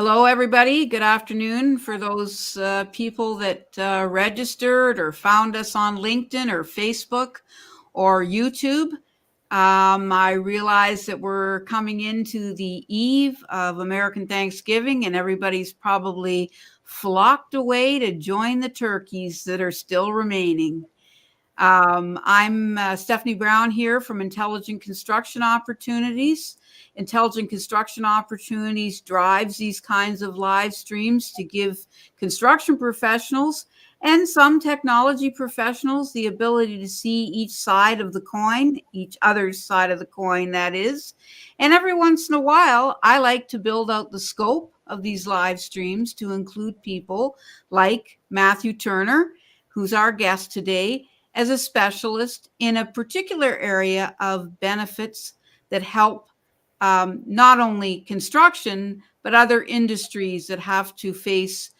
Hello, everybody. Good afternoon for those people that registered or found us on LinkedIn or Facebook or YouTube. I realize that we're coming into the eve of American Thanksgiving, and everybody's probably flocked away to join the turkeys that are still remaining. I'm Stephanie Brown here from Intelligent Construction Opportunities. Intelligent Construction Opportunities drives these kinds of live streams to give construction professionals and some technology professionals the ability to see each side of the coin, each other's side of the coin, that is. And every once in a while, I like to build out the scope of these live streams to include people like Matthew Turner, who's our guest today, as a specialist in a particular area of benefits that help not only construction, but other industries that have to face,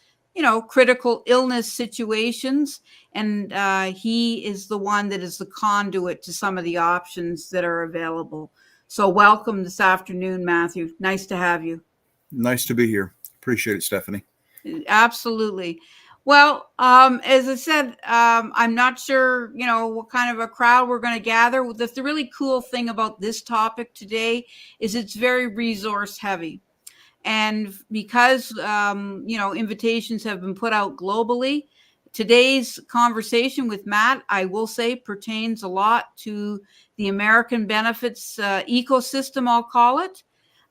critical illness situations. And he is the one that is the conduit to some of the options that are available. So welcome this afternoon, Matthew. Nice to have you. Nice to be here. Appreciate it, Stephanie. Absolutely. Well, as I said, I'm not sure, what kind of a crowd we're going to gather. The really cool thing about this topic today is it's very resource heavy. And because, invitations have been put out globally, today's conversation with Matt, I will say, pertains a lot to the American benefits ecosystem, I'll call it.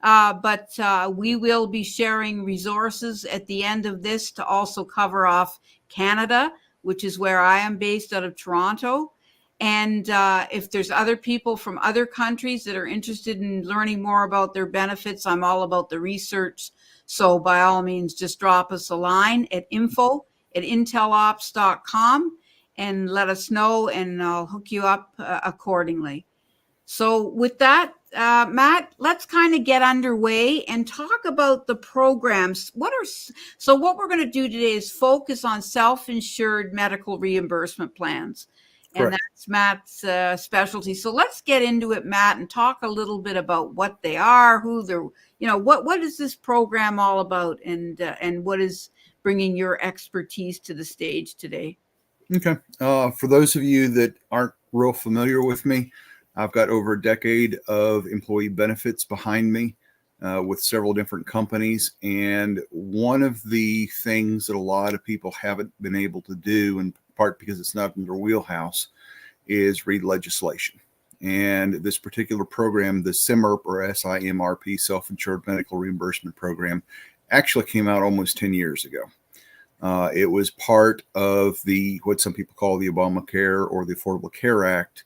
But we will be sharing resources at the end of this to also cover off Canada, which is where I am based out of Toronto. And if there's other people from other countries that are interested in learning more about their benefits, I'm all about the research. So by all means, just drop us a line at info@intelops.com and let us know, and I'll hook you up accordingly. So with that, Matt, let's kind of get underway and talk about the programs. What we're going to do today is focus on self-insured medical reimbursement plans. And Correct. that's Matt's specialty. So let's get into it, Matt, and talk a little bit about what they are, who they're, what is this program all about, and what is bringing your expertise to the stage today? Okay. For those of you that aren't real familiar with me, I've got over a decade of employee benefits behind me with several different companies. And one of the things that a lot of people haven't been able to do, in part because it's not in their wheelhouse, is read legislation. And this particular program, the SIMRP or SIMRP, Self-Insured Medical Reimbursement Program, actually came out almost 10 years ago. It was part of what some people call the Obamacare or the Affordable Care Act,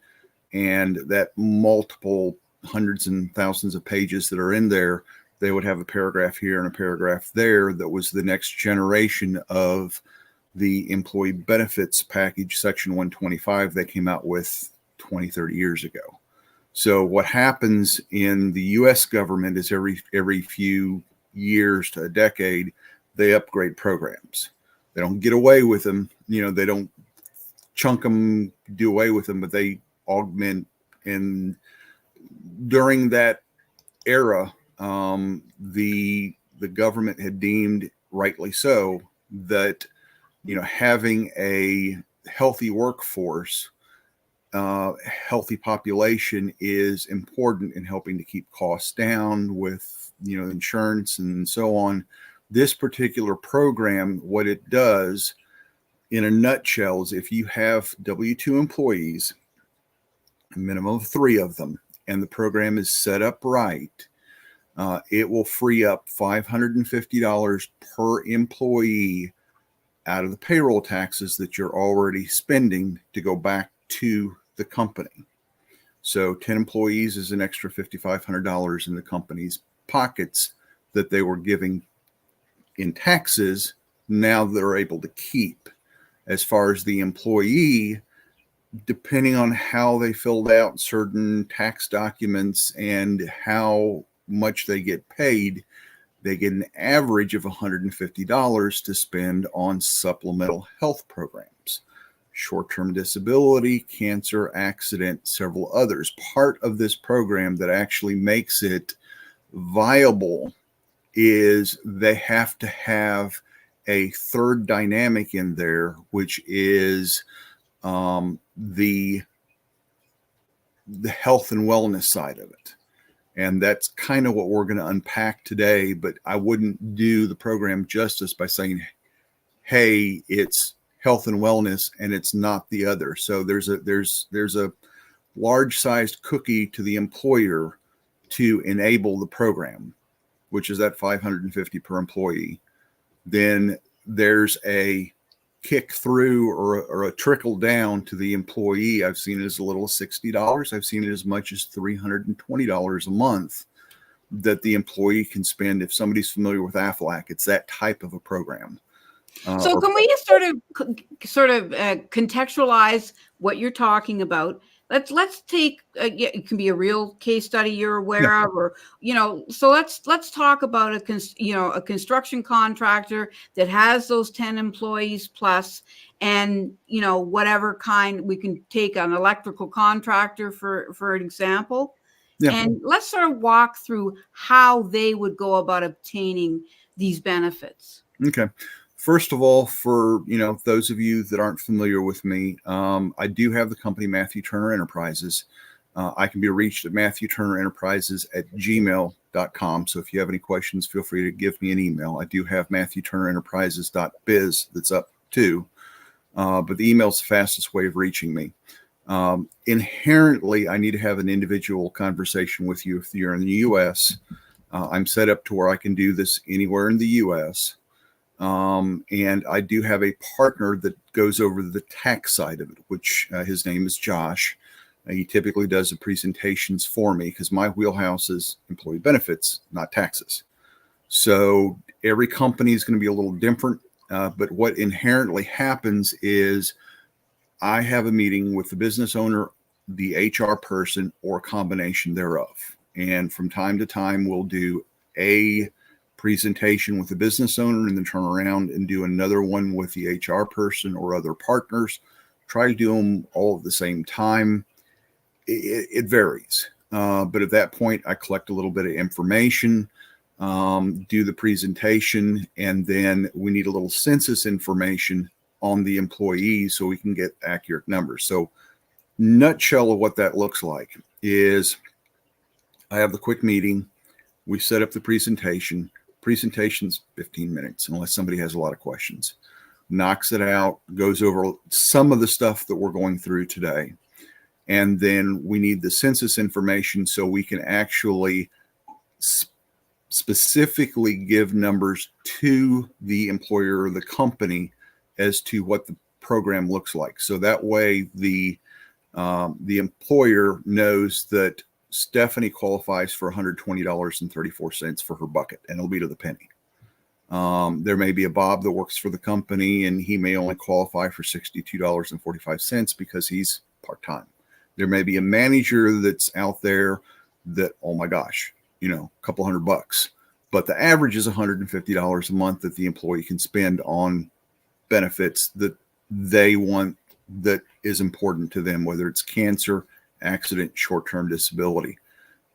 and that multiple hundreds and thousands of pages that are in there, they would have a paragraph here and a paragraph there that was the next generation of the employee benefits package, Section 125, they came out with 20, 30 years ago. So what happens in the U.S. government is every few years to a decade, they upgrade programs. They don't get away with them. They don't chunk them, do away with them, but they augment. And during that era, the government had deemed, rightly so, that having a healthy workforce, healthy population is important in helping to keep costs down with insurance and so on. This particular program, what it does in a nutshell is if you have W-2 employees, a minimum of 3 of them, and the program is set up right, it will free up $550 per employee out of the payroll taxes that you're already spending to go back to the company. So 10 employees is an extra $5,500 in the company's pockets that they were giving in taxes. Now they're able to keep. As far as the employee, depending on how they filled out certain tax documents and how much they get paid, they get an average of $150 to spend on supplemental health programs, short-term disability, cancer, accident, several others. Part of this program that actually makes it viable is they have to have a third dynamic in there, which is the health and wellness side of it. And that's kind of what we're going to unpack today. But I wouldn't do the program justice by saying, hey, it's health and wellness and it's not the other. So there's a large sized cookie to the employer to enable the program, which is that $550 per employee. Then there's a kick through or a trickle down to the employee. I've seen it as little as $60. I've seen it as much as $320 a month that the employee can spend. If somebody's familiar with Aflac, it's that type of a program. So can we sort of contextualize what you're talking about? Let's take it can be a real case study you're aware of, or so let's talk about a construction contractor that has those 10 employees plus, and whatever kind. We can take an electrical contractor for an example, and let's sort of walk through how they would go about obtaining these benefits. Okay. First of all, for those of you that aren't familiar with me, I do have the company Matthew Turner Enterprises. I can be reached at matthewturnerenterprises@gmail.com. So if you have any questions, feel free to give me an email. I do have matthewturnerenterprises.biz that's up too, but the email's the fastest way of reaching me. Inherently, I need to have an individual conversation with you if you're in the U.S. I'm set up to where I can do this anywhere in the U.S. And I do have a partner that goes over the tax side of it, which his name is Josh. He typically does the presentations for me because my wheelhouse is employee benefits, not taxes. So every company is going to be a little different. But what inherently happens is I have a meeting with the business owner, the HR person, or a combination thereof. And from time to time, we'll do a presentation with the business owner and then turn around and do another one with the HR person or other partners. Try to do them all at the same time. It varies. But at that point, I collect a little bit of information, do the presentation, and then we need a little census information on the employees so we can get accurate numbers. So nutshell of what that looks like is I have the quick meeting. We set up the presentation. Presentation's 15 minutes, unless somebody has a lot of questions. Knocks it out, goes over some of the stuff that we're going through today. And then we need the census information so we can actually specifically give numbers to the employer or the company as to what the program looks like. So that way the employer knows that Stephanie qualifies for $120.34 for her bucket, and it'll be to the penny. There may be a Bob that works for the company, and he may only qualify for $62.45 because he's part-time. There may be a manager that's out there that, oh my gosh, a couple $100, but the average is $150 a month that the employee can spend on benefits that they want, that is important to them, whether it's cancer, accident, short-term disability.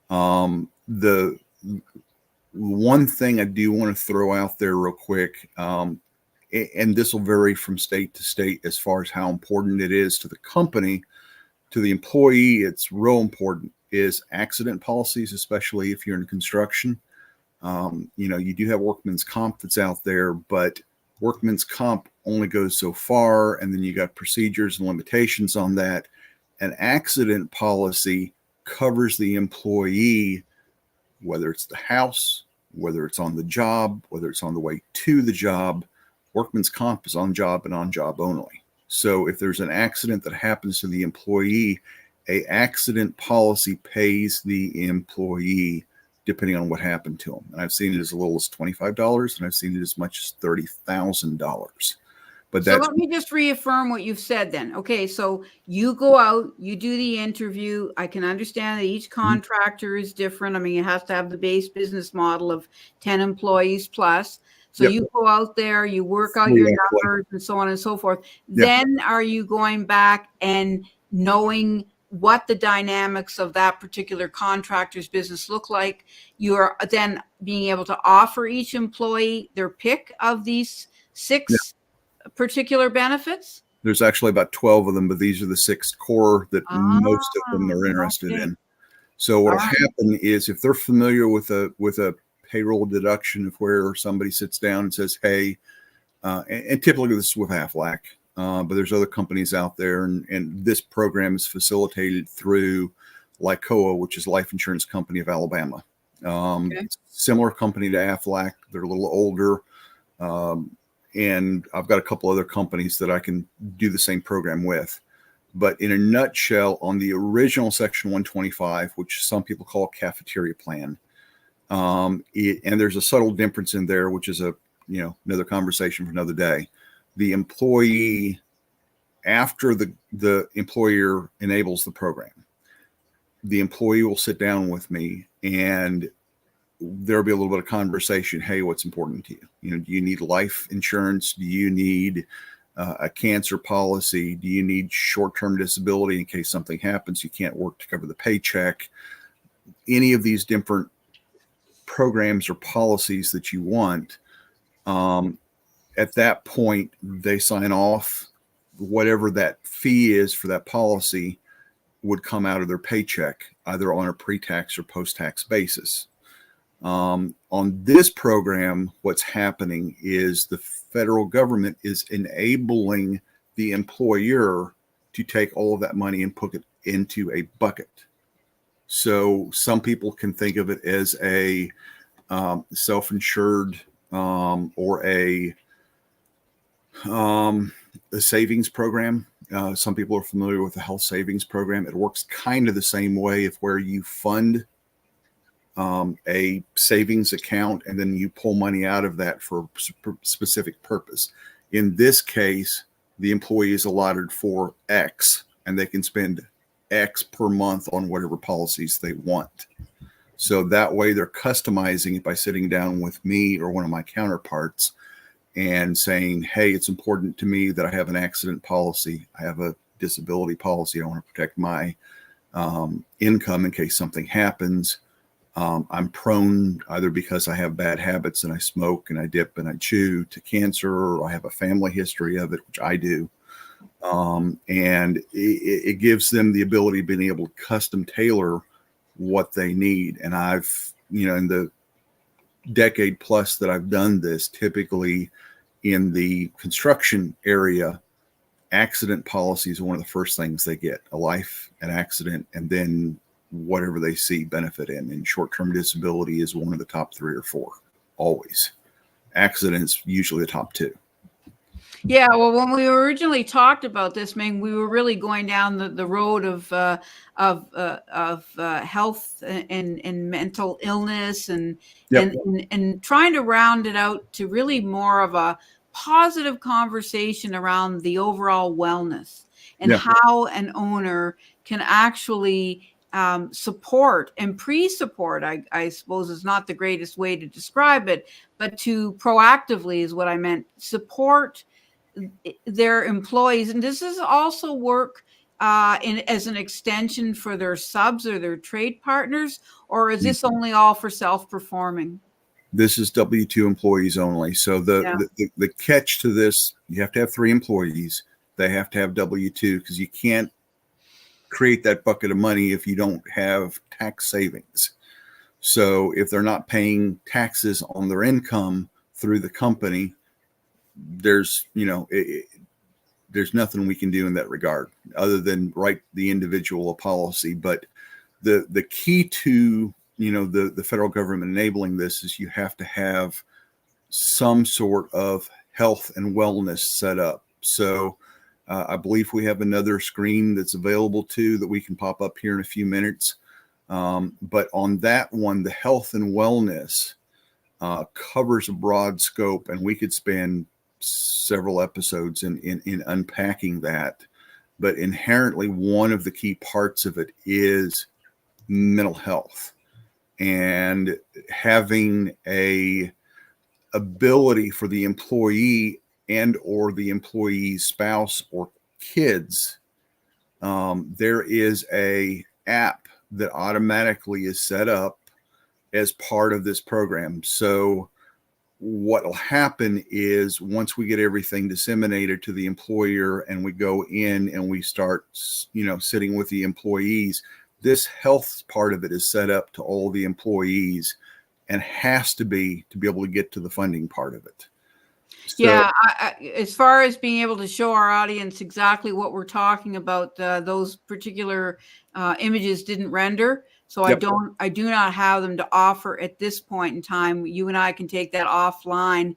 The one thing I do want to throw out there real quick, and this will vary from state to state as far as how important it is to the company, to the employee, it's real important, is accident policies, especially if you're in construction. You do have workman's comp that's out there, but workman's comp only goes so far, and then you got procedures and limitations on that. An accident policy covers the employee, whether it's the house, whether it's on the job, whether it's on the way to the job. Workman's comp is on job and on job only. So if there's an accident that happens to the employee, a accident policy pays the employee depending on what happened to them. And I've seen it as little as $25, and I've seen it as much as $30,000. But so let me just reaffirm what you've said then. Okay, so you go out, you do the interview. I can understand that each contractor is different. I mean, it has to have the base business model of 10 employees plus. So you go out there, you work out your numbers and so on and so forth. Then are you going back and knowing what the dynamics of that particular contractor's business look like. You are then being able to offer each employee their pick of these Yeah. 6 particular benefits. There's actually about 12 of them, but these are the 6 core that most of them are interested Okay. in. So All what'll right. happen is if they're familiar with a payroll deduction of where somebody sits down and says, hey, and typically this is with Aflac, but there's other companies out there, and this program is facilitated through ICO, which is Life Insurance Company of Alabama. Okay. Similar company to Aflac. They're a little older. And I've got a couple other companies that I can do the same program with. But in a nutshell, on the original Section 125, which some people call a cafeteria plan, and there's a subtle difference in there, which is another conversation for another day. The employee, after the employer enables the program, the employee will sit down with me and there'll be a little bit of conversation. Hey, what's important to you? Do you need life insurance? Do you need a cancer policy? Do you need short-term disability in case something happens, you can't work to cover the paycheck? Any of these different programs or policies that you want. At that point, they sign off. Whatever that fee is for that policy would come out of their paycheck, either on a pre-tax or post-tax basis. On this program, what's happening is the federal government is enabling the employer to take all of that money and put it into a bucket. So some people can think of it as a self-insured or a savings program. Some people are familiar with the health savings program. It works kind of the same way of where you fund a savings account and then you pull money out of that for a specific purpose. In this case, the employee is allotted for X and they can spend X per month on whatever policies they want. So that way they're customizing it by sitting down with me or one of my counterparts and saying, hey, it's important to me that I have an accident policy. I have a disability policy. I want to protect my income in case something happens. I'm prone, either because I have bad habits and I smoke and I dip and I chew, to cancer, or I have a family history of it, which I do. And it gives them the ability of being able to custom tailor what they need. And I've, in the decade plus that I've done this, typically in the construction area, accident policy is one of the first things they get: a life, an accident, and then whatever they see benefit in. And short-term disability is one of the top 3 or 4, always. Accidents, usually the top 2. Yeah, well, when we originally talked about this, Ming, we were really going down the road of health and mental illness and, Yep. and trying to round it out to really more of a positive conversation around the overall wellness and how an owner can actually support and pre-support, I suppose is not the greatest way to describe it, but to proactively is what I meant, support their employees. And does this also work as an extension for their subs or their trade partners, or is this only all for self-performing? This is W-2 employees only. So the catch to this, you have to have 3 employees. They have to have W-2, because you can't create that bucket of money if you don't have tax savings. So if they're not paying taxes on their income through the company, there's there's nothing we can do in that regard other than write the individual a policy. But the key to the federal government enabling this is you have to have some sort of health and wellness set up. So I believe we have another screen that's available too that we can pop up here in a few minutes. But on that one, the health and wellness covers a broad scope, and we could spend several episodes in unpacking that. But inherently, one of the key parts of it is mental health, and having a ability for the employee and or the employee's spouse or kids there is a app that automatically is set up as part of this program. So what will happen is once we get everything disseminated to the employer and we go in and we start, sitting with the employees, this health part of it is set up to all the employees and has to be able to get to the funding part of it. So, yeah, as far as being able to show our audience exactly what we're talking about, those particular images didn't render. So yep. I do not have them to offer at this point in time. You and I can take that offline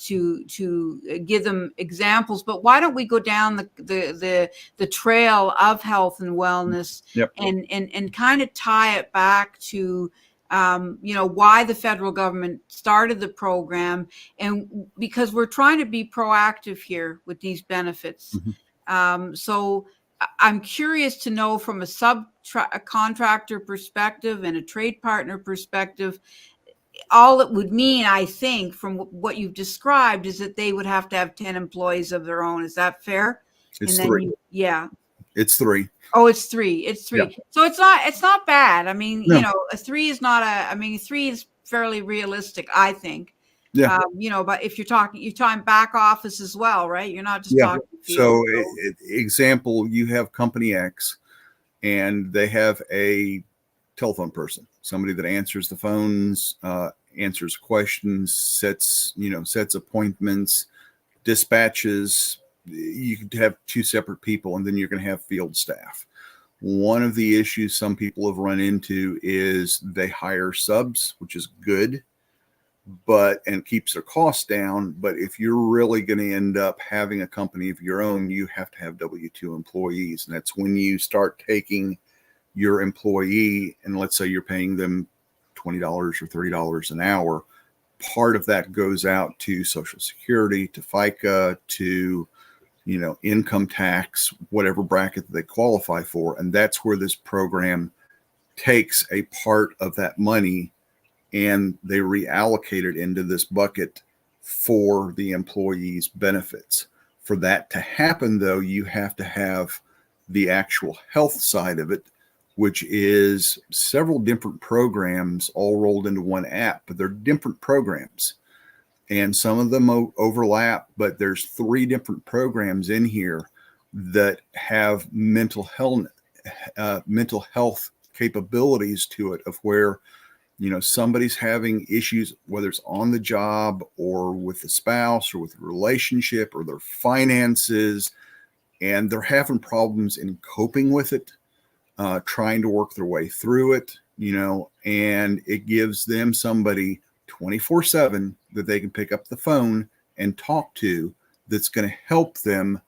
to give them examples. But why don't we go down the trail of health and wellness, yep. and kind of tie it back to why the federal government started the program, and because we're trying to be proactive here with these benefits. Mm-hmm. So I'm curious to know from a subcontractor perspective and a trade partner perspective, all it would mean, I think, from what you've described, is that they would have to have 10 employees of their own. Is that fair? It's and then 3. Yeah. It's 3. Oh, it's 3. It's 3. Yeah. So it's not bad. I mean, no. A 3 is not a, I mean, 3 is fairly realistic, I think. Yeah. But if you're talking back office as well, right? You're not just talking field. So example, you have company X and they have a telephone person, somebody that answers the phones, answers questions, sets appointments, dispatches. You could have 2 separate people, and then you're going to have field staff. One of the issues some people have run into is they hire subs, which is good, and keeps their costs down. But if you're really going to end up having a company of your own, you have to have W-2 employees. And that's when you start taking your employee, and let's say you're paying them $20 or $30 an hour. Part of that goes out to Social Security, to FICA, to income tax, whatever bracket they qualify for. And that's where this program takes a part of that money and they reallocate it into this bucket for the employees' benefits. For that to happen, though, you have to have the actual health side of it, which is several different programs all rolled into one app, but they're different programs. And some of them overlap, but there's 3 different programs in here that have mental health capabilities to it, of where, somebody's having issues, whether it's on the job or with the spouse or with a relationship or their finances, and they're having problems in coping with it, trying to work their way through it, and it gives them somebody 24/7 that they can pick up the phone and talk to, that's going to help them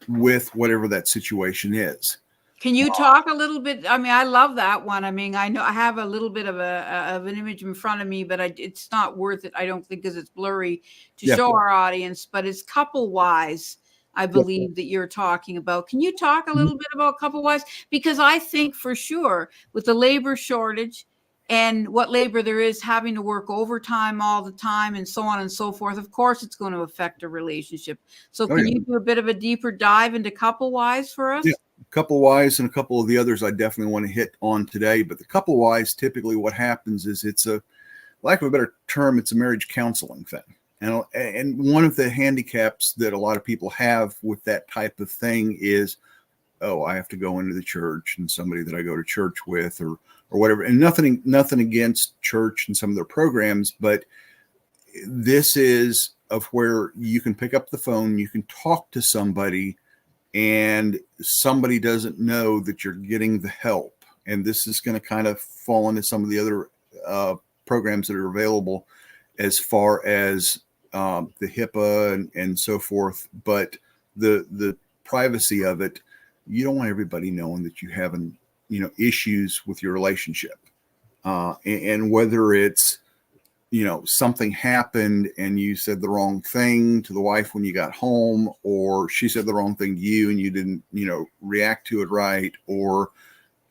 with whatever that situation is. Can you talk a little bit? I mean, I love that one. I mean, I know I have a little bit of an image in front of me, but it's not worth it, I don't think, because it's blurry to show our audience. But it's CoupleWise, I believe, that you're talking about. Can you talk a little bit about CoupleWise? Because I think for sure with the labor shortage and what labor there is, having to work overtime all the time and so on and so forth, of course, it's going to affect a relationship. So can you do a bit of a deeper dive into CoupleWise for us? Yeah. CoupleWise and a couple of the others I definitely want to hit on today. But the CoupleWise, typically what happens is, it's a, lack of a better term, it's a marriage counseling thing. And one of the handicaps that a lot of people have with that type of thing is, oh, I have to go into the church and somebody that I go to church with, or whatever. And nothing against church and some of their programs, but this is of where you can pick up the phone, you can talk to somebody, and somebody doesn't know that you're getting the help. And this is going to kind of fall into some of the other programs that are available as far as the HIPAA and so forth. But the privacy of it, you don't want everybody knowing that you're having, issues with your relationship. And whether it's, something happened and you said the wrong thing to the wife when you got home, or she said the wrong thing to you and you didn't, react to it right, or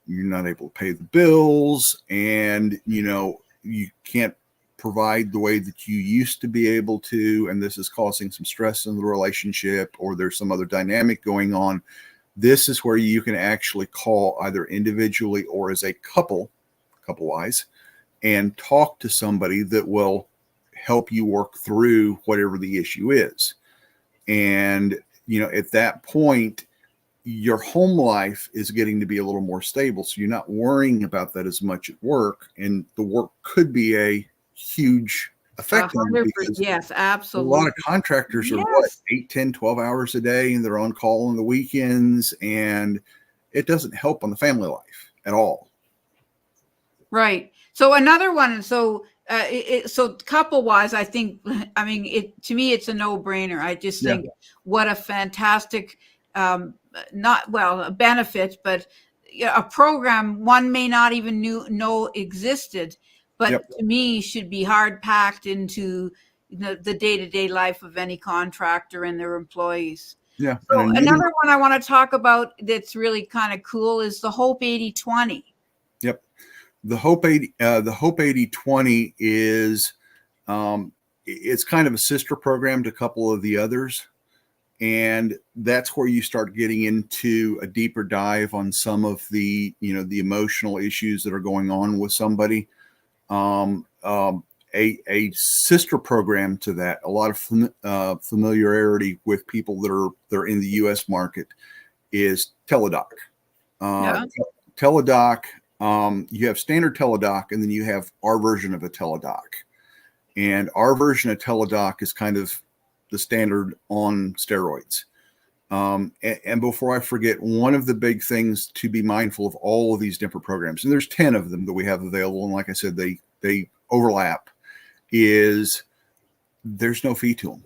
you're not able to pay the bills, and, you can't provide the way that you used to be able to, and this is causing some stress in the relationship, or there's some other dynamic going on. This is where you can actually call either individually or as a couple-wise, and talk to somebody that will help you work through whatever the issue is. And, at that point, your home life is getting to be a little more stable. So you're not worrying about that as much at work. And the work could be a huge effect on you, 100%. because Yes, a absolutely. lot of contractors are what, 8, 10, 12 hours a day, and they're on call on the weekends, and it doesn't help on the family life at all. Right. So another one. So so couple wise, I think. I mean, to me, it's a no brainer. I just Yeah. think what a fantastic, not well a benefit, but a program one may not even know existed, but Yep. to me should be hard packed into the day to day life of any contractor and their employees. Yeah. So another one I want to talk about that's really kind of cool is the Hope 80/20. Yep. The Hope 80/20 is, it's kind of a sister program to a couple of the others. And that's where you start getting into a deeper dive on some of the, the emotional issues that are going on with somebody. A sister program to that, a lot of familiarity with people that are in the U.S. market, is Teledoc. Yeah. Teledoc, you have standard Teledoc, and then you have our version of a Teledoc. And our version of Teledoc is kind of the standard on steroids. And before I forget, one of the big things to be mindful of all of these different programs, and there's 10 of them that we have available, and like I said, they overlap, is there's no fee to them.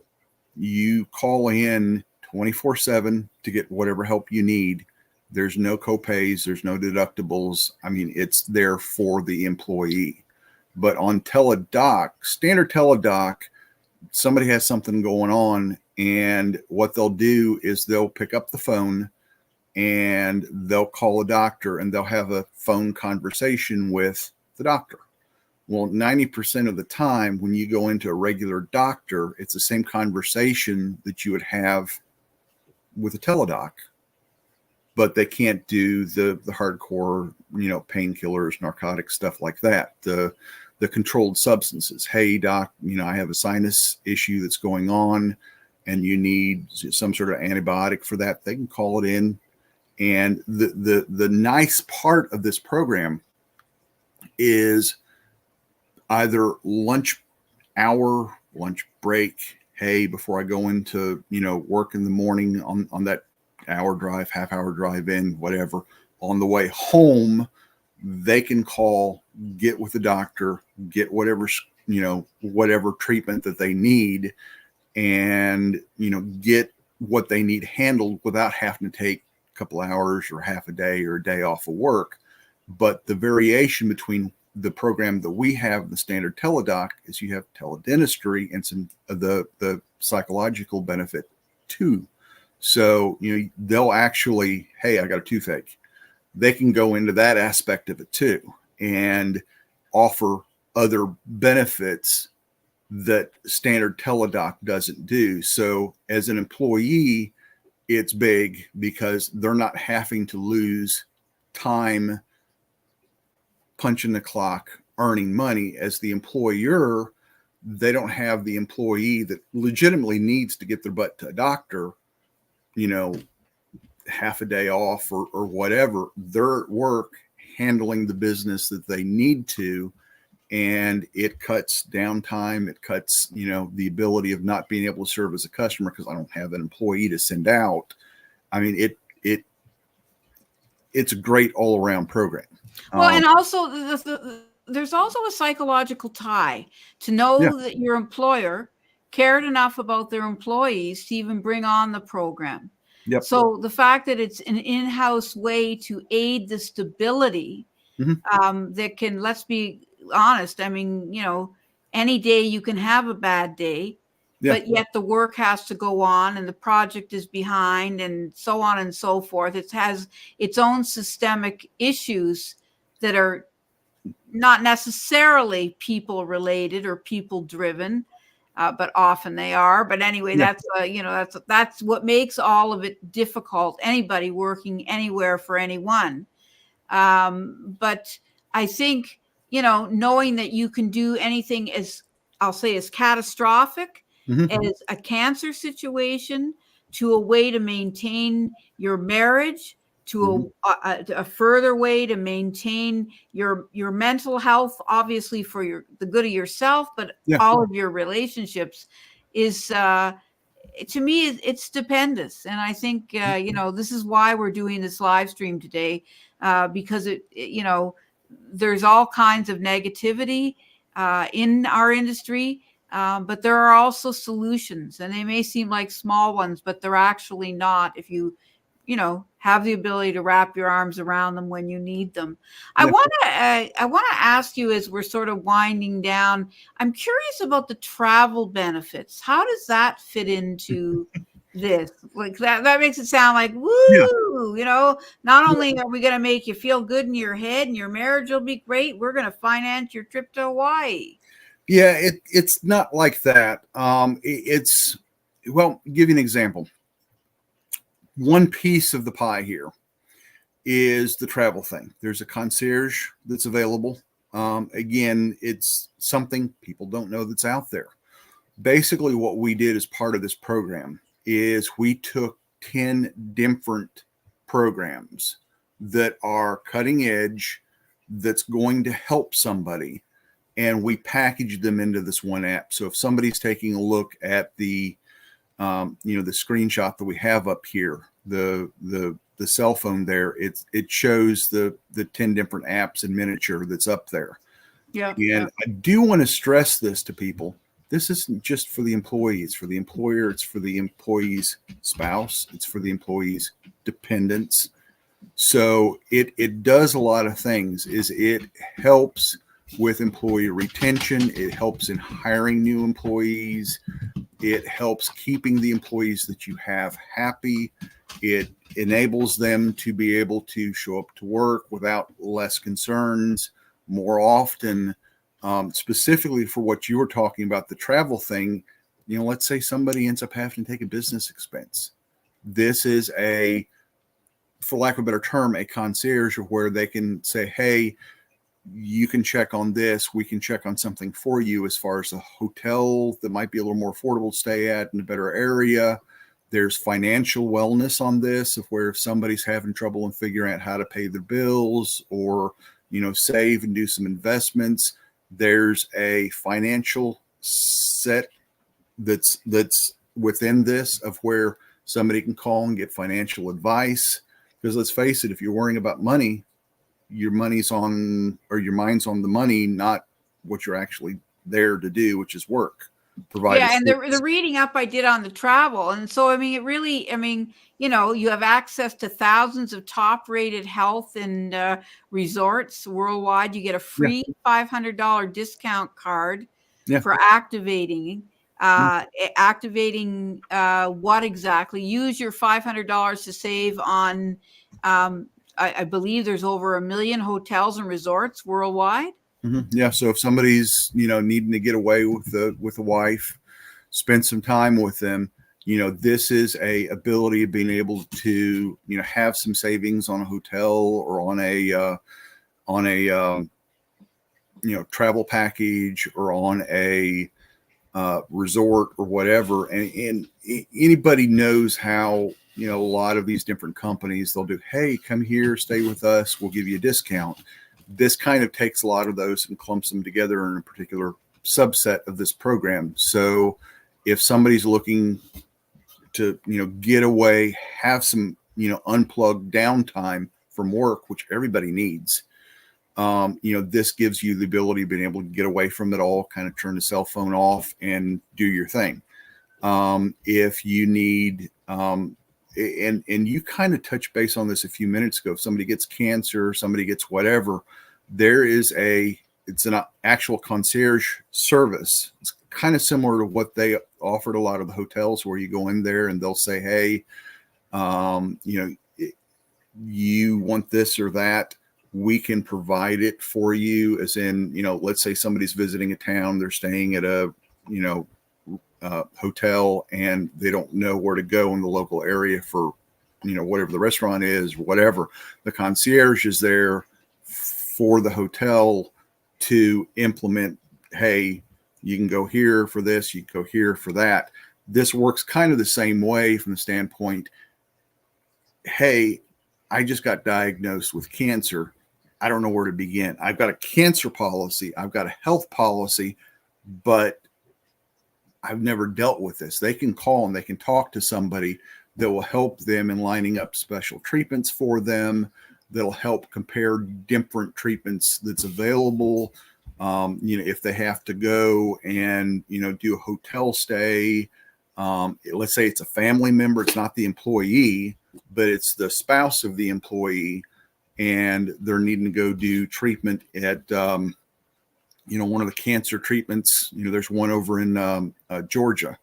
You call in 24/7 to get whatever help you need. There's no copays. There's no deductibles. I mean, it's there for the employee. But on Teledoc, standard Teledoc, somebody has something going on, and what they'll do is they'll pick up the phone and they'll call a doctor, and they'll have a phone conversation with the doctor. Well, 90% of the time when you go into a regular doctor, it's the same conversation that you would have with a Teledoc, but they can't do the hardcore, painkillers, narcotics, stuff like that. The controlled substances. Hey, doc, I have a sinus issue that's going on, and you need some sort of antibiotic for that. They can call it in. And the nice part of this program is either lunch hour, lunch break. Hey, before I go into, work in the morning on that hour drive, half hour drive in, whatever, on the way home, they can call, get with the doctor, get whatever treatment that they need, and, get what they need handled without having to take a couple hours or half a day or a day off of work. But the variation between the program that we have, the standard Teledoc, is you have teledentistry and some of the psychological benefit too. So, they'll actually, hey, I got a toothache. They can go into that aspect of it too and offer other benefits that standard Teledoc doesn't do. So as an employee, it's big because they're not having to lose time punching the clock, earning money. As the employer, they don't have the employee that legitimately needs to get their butt to a doctor, half a day off or whatever. They're at work handling the business that they need to, and it cuts downtime. It cuts, the ability of not being able to serve as a customer because I don't have an employee to send out. I mean, it's a great all around program. Well, and also there's also a psychological tie to know that your employer cared enough about their employees to even bring on the program. Yep. So the fact that it's an in-house way to aid the stability, that can, let's be honest, I mean, any day you can have a bad day, but yet the work has to go on and the project is behind and so on and so forth. It has its own systemic issues that are not necessarily people related or people driven. but often they are. But anyway, Yeah. that's what makes all of it difficult. Anybody working anywhere for anyone. But I think, knowing that you can do anything I'll say as catastrophic Mm-hmm. as a cancer situation, to a way to maintain your marriage, Mm-hmm. to a further way to maintain your mental health, obviously for the good of yourself, but Yeah. all of your relationships is, to me, it's stupendous. And I think, this is why we're doing this live stream today, because there's all kinds of negativity in our industry, but there are also solutions, and they may seem like small ones, but they're actually not, if you have the ability to wrap your arms around them when you need them. Yeah. I want to ask you, as we're sort of winding down, I'm curious about the travel benefits. How does that fit into this? Like that makes it sound like, Yeah. woo, not only are we going to make you feel good in your head and your marriage will be great, we're going to finance your trip to Hawaii. Yeah, it's not like that. Well, give you an example. One piece of the pie here is the travel thing. There's a concierge that's available. Again, it's something people don't know that's out there. Basically, what we did as part of this program is we took 10 different programs that are cutting edge, that's going to help somebody, and we packaged them into this one app. So if somebody's taking a look at the the screenshot that we have up here, the cell phone there, it shows the 10 different apps in miniature that's up there. Yeah. And I do want to stress this to people. This isn't just for the employee, it's for the employer, it's for the employee's spouse, it's for the employee's dependents. So it does a lot of things. It helps with employee retention, it helps in hiring new employees, it helps keeping the employees that you have happy. It enables them to be able to show up to work without less concerns more often. Specifically for what you were talking about, the travel thing, let's say somebody ends up having to take a business expense. This is for lack of a better term, a concierge, where they can say, hey, you can check on this, we can check on something for you as far as a hotel that might be a little more affordable to stay at in a better area. There's financial wellness on this, of where if somebody's having trouble in figuring out how to pay their bills or save and do some investments, there's a financial set that's within this, of where somebody can call and get financial advice. Because let's face it, if you're worrying about money, your mind's on the money, not what you're actually there to do, which is work. Yeah, and the reading up I did on the travel, and so you have access to thousands of top-rated health and resorts worldwide. You get a free $500 discount card for activating. What exactly? Use your $500 to save on. I believe there's over 1 million hotels and resorts worldwide. Mm-hmm. Yeah. So if somebody's, needing to get away with a wife, spend some time with them, this is a ability of being able to, have some savings on a hotel or on a travel package or on a resort or whatever. And anybody knows how, a lot of these different companies, they'll do, hey, come here, stay with us, we'll give you a discount. This kind of takes a lot of those and clumps them together in a particular subset of this program. So if somebody's looking to, get away, have some, unplugged downtime from work, which everybody needs, this gives you the ability of being able to get away from it all, kind of turn the cell phone off and do your thing. If you need, and you kind of touched base on this a few minutes ago, if somebody gets cancer, somebody gets whatever, it's an actual concierge service. It's kind of similar to what they offered a lot of the hotels, where you go in there and they'll say, hey, you want this or that, we can provide it for you. As in, let's say somebody's visiting a town, they're staying at a, hotel and they don't know where to go in the local area for, whatever the restaurant is, whatever. The concierge is there for the hotel to implement, hey, you can go here for this, you can go here for that. This works kind of the same way from the standpoint, hey, I just got diagnosed with cancer. I don't know where to begin. I've got a cancer policy. I've got a health policy, but I've never dealt with this. They can call and they can talk to somebody that will help them in lining up special treatments for them. That'll help compare different treatments that's available. If they have to go and, do a hotel stay, let's say it's a family member, it's not the employee, but it's the spouse of the employee, and they're needing to go do treatment at, one of the cancer treatments. There's one over in Georgia.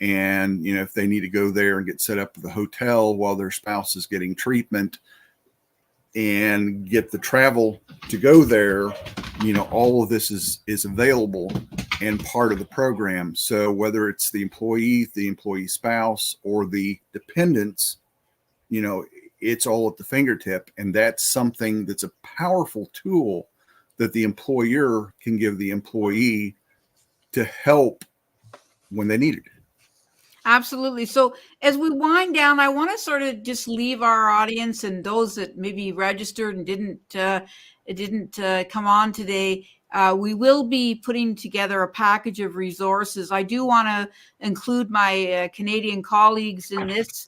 And, if they need to go there and get set up at the hotel while their spouse is getting treatment and get the travel to go there, all of this is available and part of the program. So whether it's the employee spouse, or the dependents, it's all at the fingertip. And that's something that's a powerful tool that the employer can give the employee to help when they need it. Absolutely. So as we wind down, I want to sort of just leave our audience and those that maybe registered and didn't come on today. We will be putting together a package of resources. I do want to include my Canadian colleagues in this.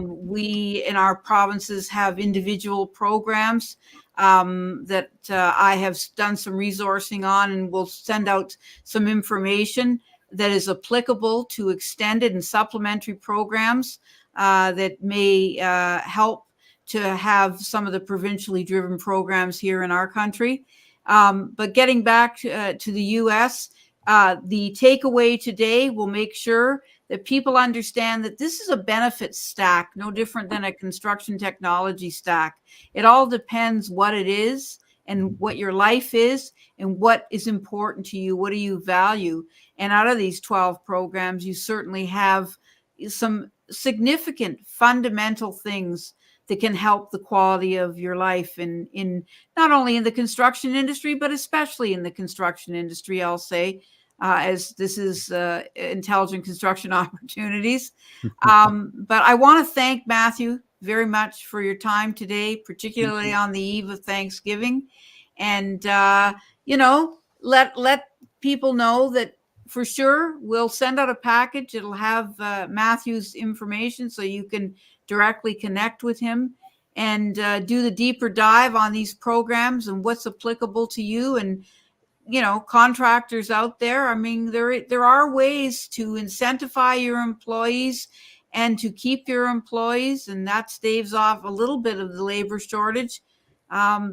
We in our provinces have individual programs that I have done some resourcing on, and we'll send out some information that is applicable to extended and supplementary programs that may help to have some of the provincially driven programs here in our country. But getting back to the U.S., the takeaway today will make sure that people understand that this is a benefits stack, no different than a construction technology stack. It all depends what it is and what your life is and what is important to you. What do you value? And out of these 12 programs, you certainly have some significant fundamental things that can help the quality of your life in not only in the construction industry, but especially in the construction industry, I'll say, as this is intelligent construction opportunities. But I want to thank Matthew very much for your time today, particularly on the eve of Thanksgiving. And, let people know that for sure we'll send out a package. It'll have Matthew's information so you can directly connect with him and do the deeper dive on these programs and what's applicable to you. And contractors out there, I mean, there are ways to incentivize your employees and to keep your employees, and that staves off a little bit of the labor shortage,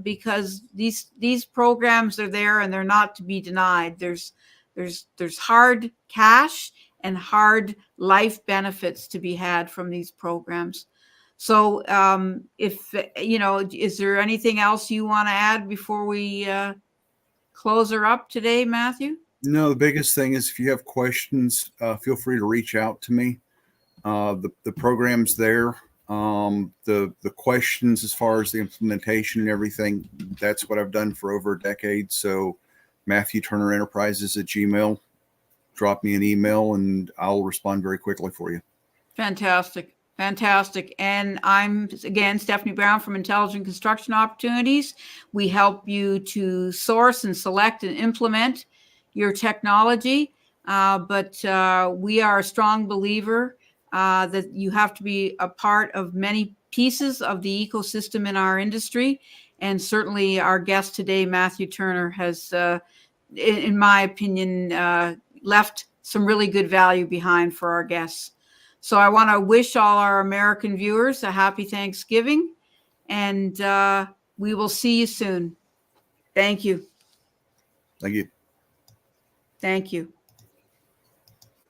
because these programs are there and they're not to be denied. There's hard cash and hard life benefits to be had from these programs. So is there anything else you want to add before we close her up today, Matthew? No, the biggest thing is if you have questions, feel free to reach out to me. The program's there. The questions as far as the implementation and everything, that's what I've done for over a decade. So Matthew Turner Enterprises at Gmail, drop me an email and I'll respond very quickly for you. Fantastic. And I'm, again, Stephanie Brown from Intelligent Construction Opportunities. We help you to source and select and implement your technology. But we are a strong believer that you have to be a part of many pieces of the ecosystem in our industry. And certainly our guest today, Matthew Turner, has, in my opinion, left some really good value behind for our guests. So I want to wish all our American viewers a happy Thanksgiving, and we will see you soon. Thank you. Thank you. Thank you.